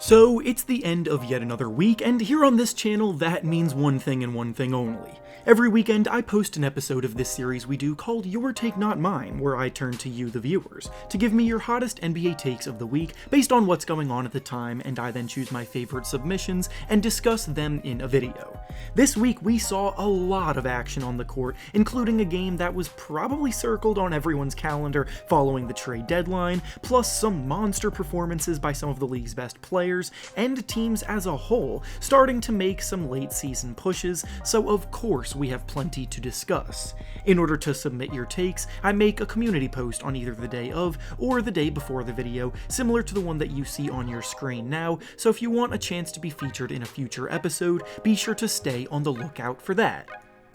So, it's the end of yet another week, and here on this channel, that means one thing and one thing only. Every weekend, I post an episode of this series we do called Your Take Not Mine, where I turn to you, the viewers, to give me your hottest NBA takes of the week based on what's going on at the time, and I then choose my favorite submissions and discuss them in a video. This week, we saw a lot of action on the court, including a game that was probably circled on everyone's calendar following the trade deadline, plus some monster performances by some of the league's best players, and teams as a whole starting to make some late season pushes, so of course we have plenty to discuss. In order to submit your takes, I make a community post on either the day of or the day before the video, similar to the one that you see on your screen now, so if you want a chance to be featured in a future episode, be sure to stay on the lookout for that.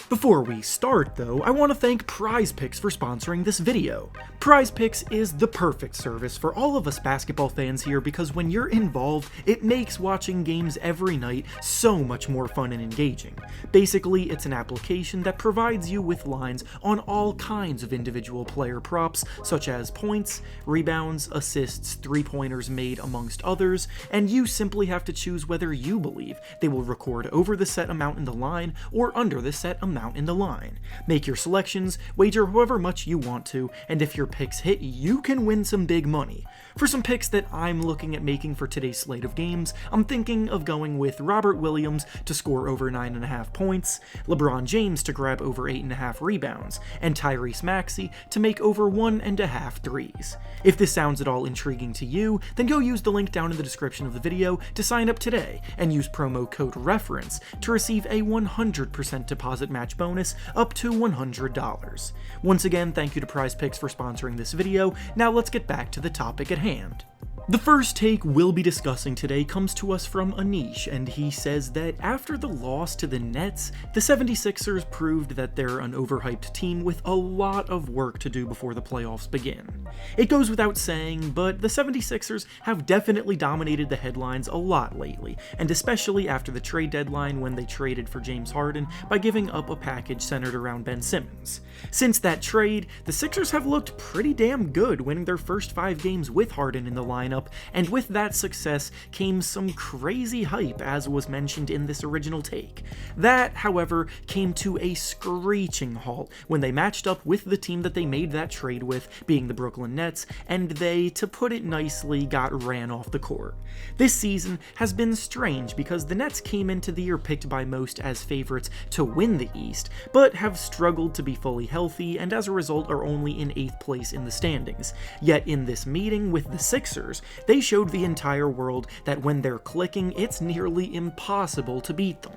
Before we start, though, I want to thank PrizePicks for sponsoring this video. PrizePicks is the perfect service for all of us basketball fans here because when you're involved, it makes watching games every night so much more fun and engaging. Basically, it's an application that provides you with lines on all kinds of individual player props, such as points, rebounds, assists, three-pointers made, amongst others, and you simply have to choose whether you believe they will record over the set amount in the line or under the set amount in the line. Make your selections, wager however much you want to, and if your picks hit, you can win some big money. For some picks that I'm looking at making for today's slate of games, I'm thinking of going with Robert Williams to score over 9.5 points, LeBron James to grab over 8.5 rebounds, and Tyrese Maxey to make over 1.5 threes. If this sounds at all intriguing to you, then go use the link down in the description of the video to sign up today, and use promo code REFERENCE to receive a 100% deposit match bonus up to $100. Once again, thank you to PrizePicks for sponsoring this video. Now let's get back to the topic at hand. The first take we'll be discussing today comes to us from Anish, and he says that after the loss to the Nets, the 76ers proved that they're an overhyped team with a lot of work to do before the playoffs begin. It goes without saying, but the 76ers have definitely dominated the headlines a lot lately, and especially after the trade deadline when they traded for James Harden by giving up a package centered around Ben Simmons. Since that trade, the Sixers have looked pretty damn good, winning their first 5 games with Harden in the lineup, and with that success came some crazy hype, as was mentioned in this original take. That, however, came to a screeching halt when they matched up with the team that they made that trade with, being the Brooklyn Nets, and they, to put it nicely, got ran off the court. This season has been strange because the Nets came into the year picked by most as favorites to win the East, but have struggled to be fully healthy and as a result are only in 8th place in the standings. Yet in this meeting with the Sixers, they showed the entire world that when they're clicking, it's nearly impossible to beat them.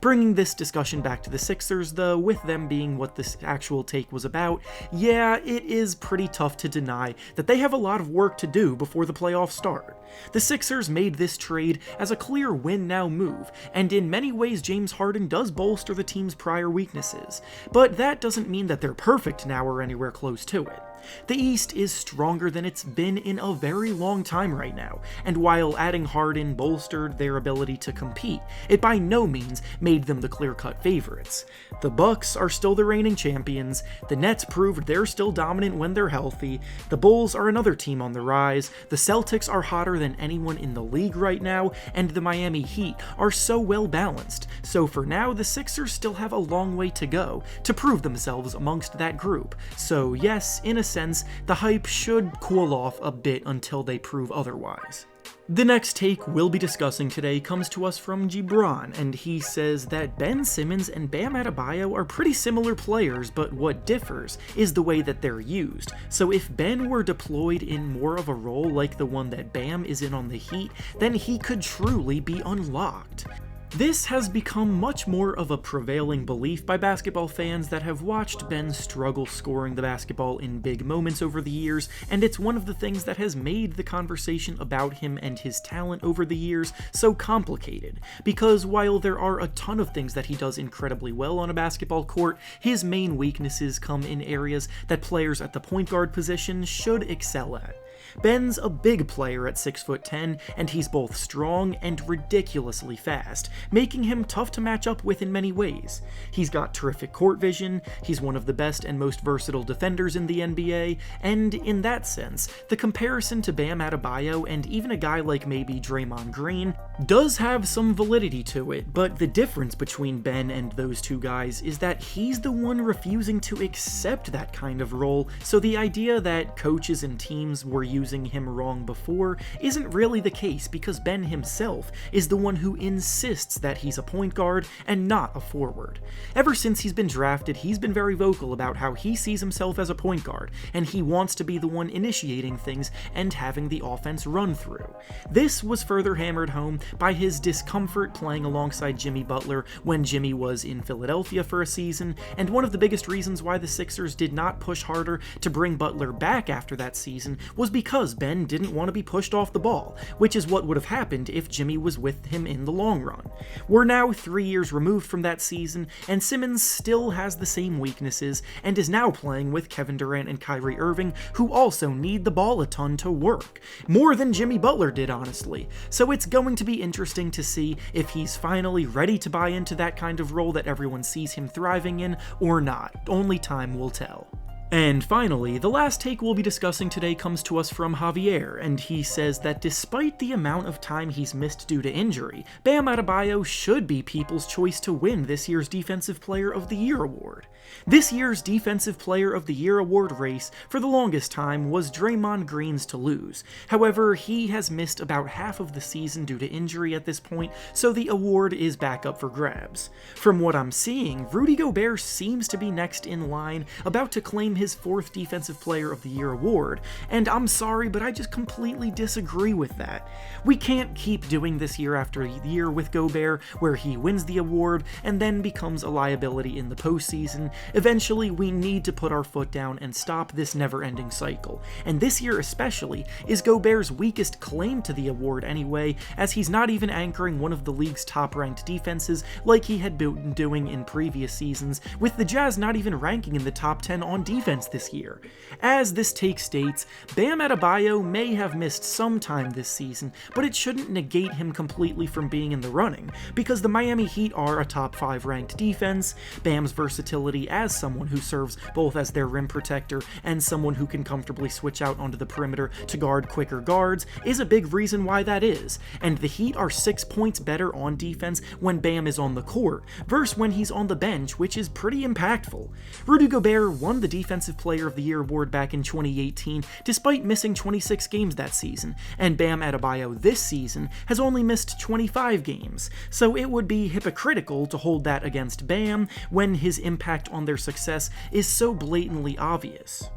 Bringing this discussion back to the Sixers, though, with them being what this actual take was about, yeah, it is pretty tough to deny that they have a lot of work to do before the playoffs start. The Sixers made this trade as a clear win-now move, and in many ways James Harden does bolster the team's prior weaknesses, but that doesn't mean that they're perfect now or anywhere close to it. The East is stronger than it's been in a very long time right now, and while adding Harden bolstered their ability to compete, it by no means made them the clear-cut favorites. The Bucks are still the reigning champions, the Nets proved they're still dominant when they're healthy, the Bulls are another team on the rise, the Celtics are hotter than anyone in the league right now, and the Miami Heat are so well balanced, so for now the Sixers still have a long way to go to prove themselves amongst that group. So yes, in a sense, the hype should cool off a bit until they prove otherwise. The next take we'll be discussing today comes to us from Gibran, and he says that Ben Simmons and Bam Adebayo are pretty similar players, but what differs is the way that they're used. So if Ben were deployed in more of a role like the one that Bam is in on the Heat, then he could truly be unlocked. This has become much more of a prevailing belief by basketball fans that have watched Ben struggle scoring the basketball in big moments over the years, and it's one of the things that has made the conversation about him and his talent over the years so complicated, because while there are a ton of things that he does incredibly well on a basketball court, his main weaknesses come in areas that players at the point guard position should excel at. Ben's a big player at 6'10", and he's both strong and ridiculously fast, making him tough to match up with in many ways. He's got terrific court vision, he's one of the best and most versatile defenders in the NBA, and in that sense, the comparison to Bam Adebayo and even a guy like maybe Draymond Green does have some validity to it, but the difference between Ben and those two guys is that he's the one refusing to accept that kind of role, so the idea that coaches and teams were using him wrong before isn't really the case, because Ben himself is the one who insists that he's a point guard and not a forward. Ever since he's been drafted, he's been very vocal about how he sees himself as a point guard, and he wants to be the one initiating things and having the offense run through. This was further hammered home by his discomfort playing alongside Jimmy Butler when Jimmy was in Philadelphia for a season, and one of the biggest reasons why the Sixers did not push harder to bring Butler back after that season was because Ben didn't want to be pushed off the ball, which is what would have happened if Jimmy was with him in the long run. We're now 3 years removed from that season, and Simmons still has the same weaknesses and is now playing with Kevin Durant and Kyrie Irving, who also need the ball a ton to work. More than Jimmy Butler did, honestly. So it's going to be interesting to see if he's finally ready to buy into that kind of role that everyone sees him thriving in or not. Only time will tell. And finally, the last take we'll be discussing today comes to us from Javier, and he says that despite the amount of time he's missed due to injury, Bam Adebayo should be people's choice to win this year's Defensive Player of the Year award. This year's Defensive Player of the Year award race, for the longest time, was Draymond Green's to lose. However, he has missed about half of the season due to injury at this point, so the award is back up for grabs. From what I'm seeing, Rudy Gobert seems to be next in line, about to claim his 4th Defensive Player of the Year award, and I'm sorry, but I just completely disagree with that. We can't keep doing this year after year with Gobert, where he wins the award and then becomes a liability in the postseason. Eventually, we need to put our foot down and stop this never-ending cycle, and this year especially is Gobert's weakest claim to the award anyway, as he's not even anchoring one of the league's top-ranked defenses like he had been doing in previous seasons, with the Jazz not even ranking in the top 10 on defense this year. As this take states, Bam Adebayo may have missed some time this season, but it shouldn't negate him completely from being in the running, because the Miami Heat are a top 5 ranked defense. Bam's versatility as someone who serves both as their rim protector and someone who can comfortably switch out onto the perimeter to guard quicker guards is a big reason why that is, and the Heat are 6 points better on defense when Bam is on the court, versus when he's on the bench, which is pretty impactful. Rudy Gobert won the Defensive Player of the Year award back in 2018, despite missing 26 games that season, and Bam Adebayo this season has only missed 25 games, so it would be hypocritical to hold that against Bam when his impact on their success is so blatantly obvious.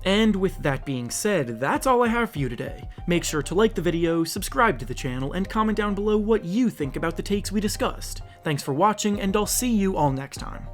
And with that being said, that's all I have for you today. Make sure to like the video, subscribe to the channel, and comment down below what you think about the takes we discussed. Thanks for watching, and I'll see you all next time.